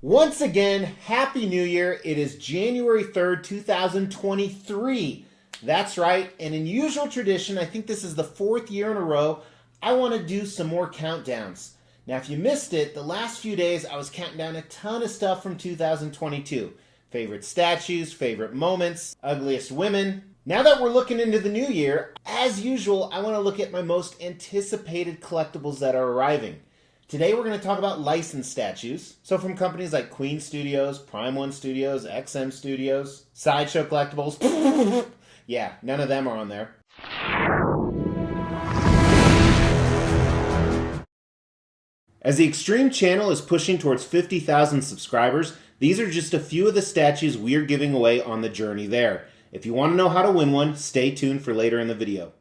Once again, Happy New Year. It is January 3rd, 2023. That's right. And in usual tradition, I think this is the fourth year in a row, I want to do some more countdowns. Now, if you missed it, the last few days I was counting down a ton of stuff from 2022. Favorite statues, favorite moments, ugliest women. Now that we're looking into the new year, as usual, I want to look at my most anticipated collectibles that are arriving. Today we're going to talk about licensed statues. So from companies like Queen Studios, Prime One Studios, XM Studios, Sideshow Collectibles. Yeah, none of them are on there. As the Extreme channel is pushing towards 50,000 subscribers, these are just a few of the statues we're giving away on the journey there. If you want to know how to win one, stay tuned for later in the video.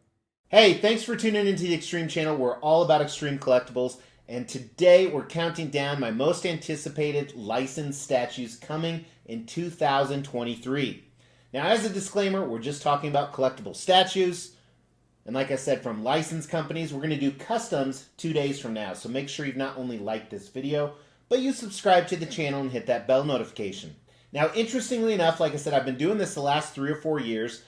Hey, thanks for tuning into the Extreme channel. We're all about extreme collectibles. And today we're counting down my most anticipated licensed statues coming in 2023. Now, as a disclaimer, we're just talking about collectible statues. And like I said, from licensed companies, we're going to do customs 2 days from now. So make sure you've not only liked this video, but you subscribe to the channel and hit that bell notification. Now, interestingly enough, like I said, I've been doing this the last 3 or 4 years.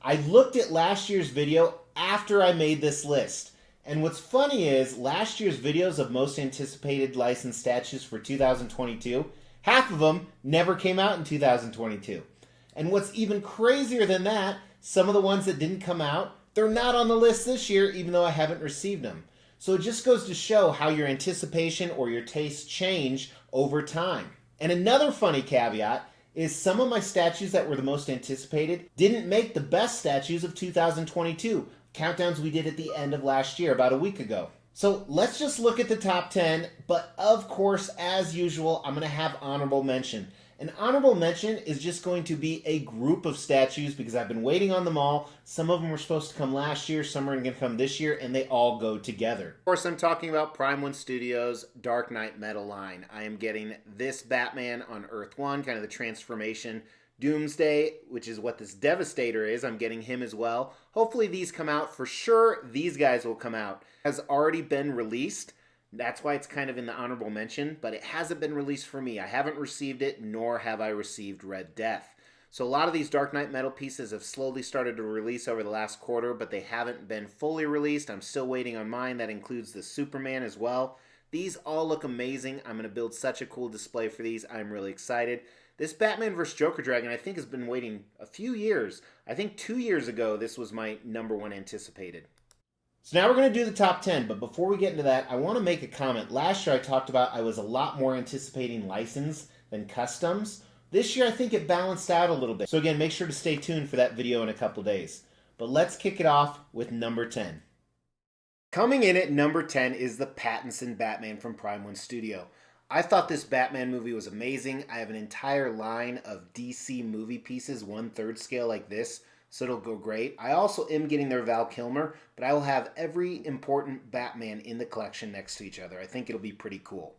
I looked at last year's video after I made this list. And what's funny is last year's videos of most anticipated licensed statues for 2022, half of them never came out in 2022. And what's even crazier than that, some of the ones that didn't come out, they're not on the list this year, even though I haven't received them. So it just goes to show how your anticipation or your tastes change over time. And another funny caveat is some of my statues that were the most anticipated didn't make the best statues of 2022. Countdowns we did at the end of last year, about a week ago. So let's just look at the top 10, but of course, as usual, I'm going to have honorable mention. An honorable mention is just going to be a group of statues because I've been waiting on them all. Some of them were supposed to come last year, some are going to come this year, and they all go together. Of course, I'm talking about Prime One Studios' Dark Knight Metal line. I am getting this Batman on Earth 1, kind of the transformation. Doomsday, which is what this Devastator is, I'm getting him as well. Hopefully these come out. For sure, these guys will come out. Has already been released. That's why it's kind of in the honorable mention, but it hasn't been released for me. I haven't received it, nor have I received Red Death. So a lot of these Dark Knight Metal pieces have slowly started to release over the last quarter, but they haven't been fully released. I'm still waiting on mine. That includes the Superman as well. These all look amazing. I'm going to build such a cool display for these. I'm really excited. This Batman vs. Joker Dragon, I think, has been waiting a few years. I think 2 years ago, this was my #1 anticipated. So now we're going to do the top 10, but before we get into that, I want to make a comment. Last year I talked about I was a lot more anticipating license than customs. This year I think it balanced out a little bit. So again, make sure to stay tuned for that video in a couple days. But let's kick it off with number 10. Coming in at number 10 is the Pattinson Batman from Prime One Studio. I thought this Batman movie was amazing. I have an entire line of DC movie pieces, 1/3 scale like this, so it'll go great. I also am getting their Val Kilmer, but I will have every important Batman in the collection next to each other. I think it'll be pretty cool.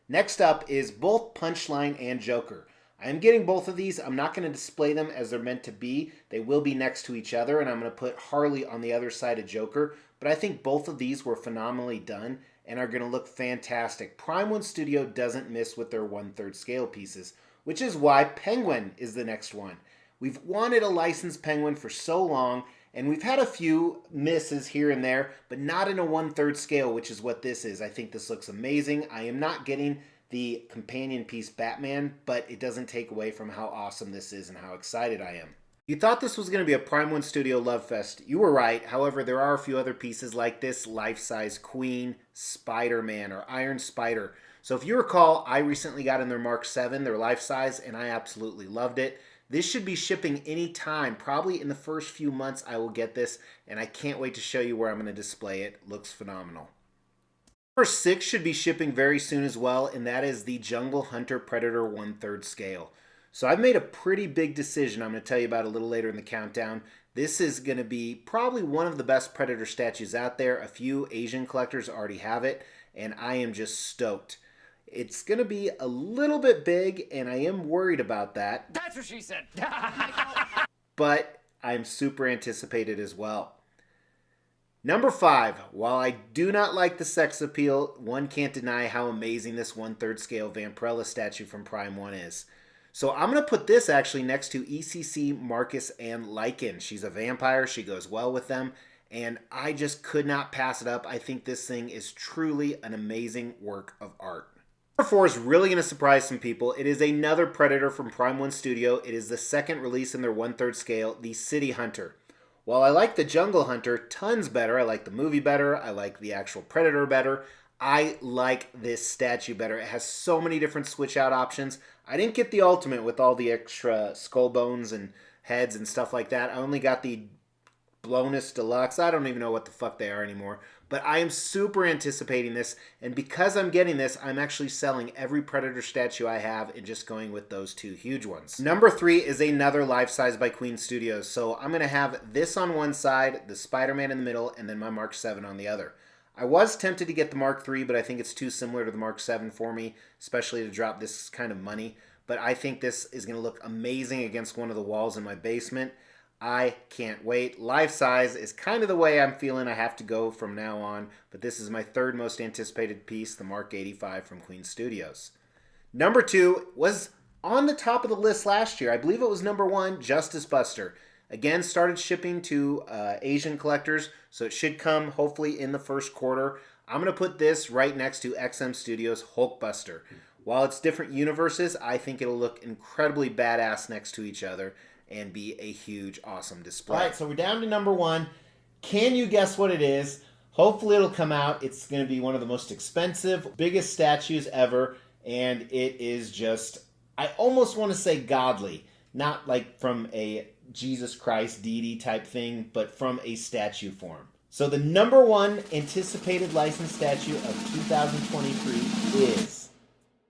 Next up is both Punchline and Joker. I am getting both of these. I'm not going to display them as they're meant to be. They will be next to each other, and I'm going to put Harley on the other side of Joker. But I think both of these were phenomenally done and are going to look fantastic. Prime One Studio doesn't miss with their 1/3 scale pieces, which is why Penguin is the next one. We've wanted a licensed Penguin for so long, and we've had a few misses here and there, but not in a 1/3 scale, which is what this is. I think this looks amazing. I am not getting the companion piece Batman, but it doesn't take away from how awesome this is and how excited I am. You thought this was going to be a Prime One Studio Love Fest. You were right. However, there are a few other pieces like this life-size Queen, Spider-Man, or Iron Spider. So if you recall, I recently got in their Mark 7, their life-size, and I absolutely loved it. This should be shipping any time. Probably in the first few months I will get this, and I can't wait to show you where I'm going to display it. Looks phenomenal. Number 6 should be shipping very soon as well, and that is the Jungle Hunter Predator 1/3 scale. So I've made a pretty big decision I'm going to tell you about a little later in the countdown. This is going to be probably one of the best Predator statues out there. A few Asian collectors already have it, and I am just stoked. It's going to be a little bit big, and I am worried about that. That's what she said. But I'm super anticipated as well. Number 5, while I do not like the sex appeal, one can't deny how amazing this 1/3 scale Vampirella statue from Prime 1 is. So I'm going to put this actually next to ECC, Marcus, and Lycan. She's a vampire. She goes well with them. And I just could not pass it up. I think this thing is truly an amazing work of art. Number 4 is really going to surprise some people. It is another Predator from Prime 1 Studio. It is the second release in their 1/3 scale, the City Hunter. While I like the Jungle Hunter tons better, I like the movie better, I like the actual Predator better, I like this statue better. It has so many different switch out options. I didn't get the Ultimate with all the extra skull bones and heads and stuff like that. I only got the Blonus Deluxe. I don't even know what the fuck they are anymore. But I am super anticipating this. And because I'm getting this, I'm actually selling every Predator statue I have and just going with those 2 huge ones. Number 3 is another life-size by Queen Studios. So I'm going to have this on one side, the Spider-Man in the middle, and then my Mark 7 on the other. I was tempted to get the Mark 3, but I think it's too similar to the Mark 7 for me, especially to drop this kind of money. But I think this is going to look amazing against one of the walls in my basement. I can't wait. Life size is kind of the way I'm feeling I have to go from now on, but this is my 3rd most anticipated piece, the Mark 85 from Queen Studios. Number 2 was on the top of the list last year. I believe it was number 1, Justice Buster. Again, started shipping to Asian collectors, so it should come hopefully in the 1st quarter. I'm going to put this right next to XM Studios' Hulkbuster. While it's different universes, I think it'll look incredibly badass next to each other and be a huge, awesome display. All right, so we're down to number 1. Can you guess what it is? Hopefully it'll come out. It's going to be one of the most expensive, biggest statues ever, and it is just, I almost want to say godly. Not like from a Jesus Christ deity type thing, but from a statue form. So the number 1 anticipated licensed statue of 2023 is,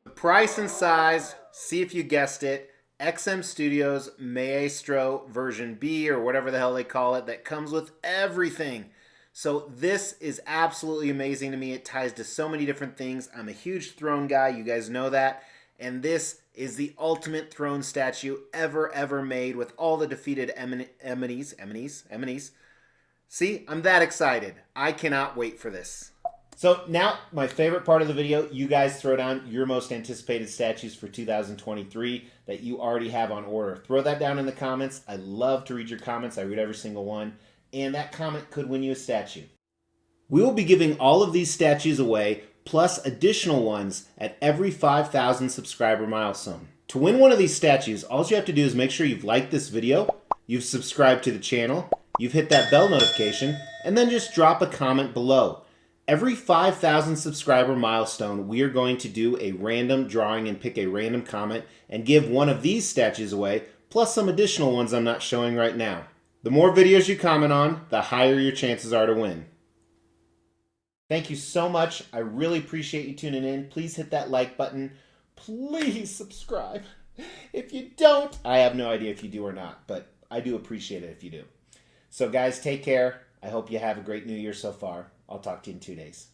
the price and size, see if you guessed it, XM Studios Maestro version B, or whatever the hell they call it, that comes with everything. So this is absolutely amazing to me. It ties to so many different things. I'm a huge throne guy, you guys know that. And this is the ultimate throne statue ever made, with all the defeated enemies. See, I'm that excited. I cannot wait for this. So now, my favorite part of the video, you guys throw down your most anticipated statues for 2023 that you already have on order. Throw that down in the comments. I love to read your comments. I read every single one. And that comment could win you a statue. We will be giving all of these statues away, plus additional ones at every 5,000 subscriber milestone. To win one of these statues, all you have to do is make sure you've liked this video, you've subscribed to the channel, you've hit that bell notification, and then just drop a comment below. Every 5,000 subscriber milestone, we are going to do a random drawing and pick a random comment and give one of these statues away, plus some additional ones I'm not showing right now. The more videos you comment on, the higher your chances are to win. Thank you so much. I really appreciate you tuning in. Please hit that like button. Please subscribe. If you don't, I have no idea if you do or not, but I do appreciate it if you do. So guys, take care. I hope you have a great new year so far. I'll talk to you in 2 days.